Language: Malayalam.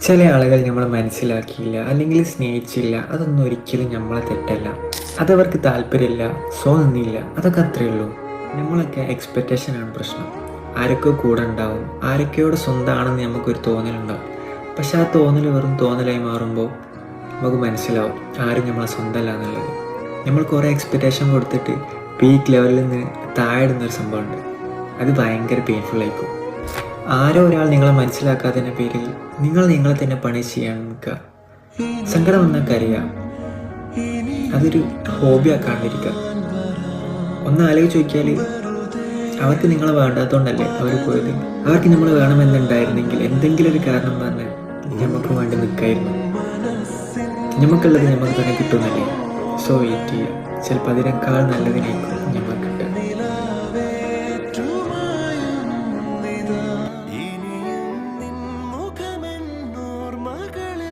ചില ആളുകൾ നമ്മളെ മനസ്സിലാക്കിയില്ല അല്ലെങ്കിൽ സ്നേഹിച്ചില്ല, അതൊന്നും ഒരിക്കലും നമ്മളെ തെറ്റല്ല. അതവർക്ക് താല്പര്യമില്ല, സോ നിന്നില്ല, അതൊക്കെ അത്രയേ ഉള്ളൂ. നമ്മളൊക്കെ എക്സ്പെക്റ്റേഷനാണ് പ്രശ്നം. ആരൊക്കെ കൂടെ ഉണ്ടാവും, ആരൊക്കെയോട് സ്വന്തമാണെന്ന് നമുക്കൊരു തോന്നലുണ്ടാവും. പക്ഷെ ആ തോന്നൽ വെറും തോന്നലായി മാറുമ്പോൾ നമുക്ക് മനസ്സിലാവും ആരും നമ്മളെ സ്വന്തമല്ല എന്നുള്ളത്. നമ്മൾ കുറേ എക്സ്പെക്റ്റേഷൻ കൊടുത്തിട്ട് പീക്ക് ലെവലിൽ നിന്ന് താഴെ ഇടുന്നൊരു സംഭവമുണ്ട്. അത് ഭയങ്കര പെയിൻഫുൾ ആയിരിക്കും. ആരോ ഒരാൾ നിങ്ങളെ മനസ്സിലാക്കാത്തതിൻ്റെ പേരിൽ നിങ്ങൾ നിങ്ങളെ തന്നെ പണിഷ് ചെയ്യാൻ നിൽക്കുക. സങ്കടം വന്നാൽ കരയുക, അതൊരു ഹോബി ആക്കാണ്ടിരിക്കുക. ഒന്ന് ആലോചിച്ച് നോക്കിയാൽ അവർക്ക് നിങ്ങളെ വേണ്ടാത്തതുകൊണ്ടല്ലേ അവർ പോയത്. അവർക്ക് നമ്മൾ വേണമെന്നുണ്ടായിരുന്നെങ്കിൽ എന്തെങ്കിലും ഒരു കാരണം പറഞ്ഞാൽ നമുക്ക് വേണ്ടി നിൽക്കായിരുന്നു. നമുക്കുള്ളത് നമുക്ക് തന്നെ കിട്ടുന്നല്ലേ. സോ വെയിറ്റ് ചെയ്യുക, ചിലപ്പോൾ അതിനേക്കാൾ നല്ലതിനേക്കും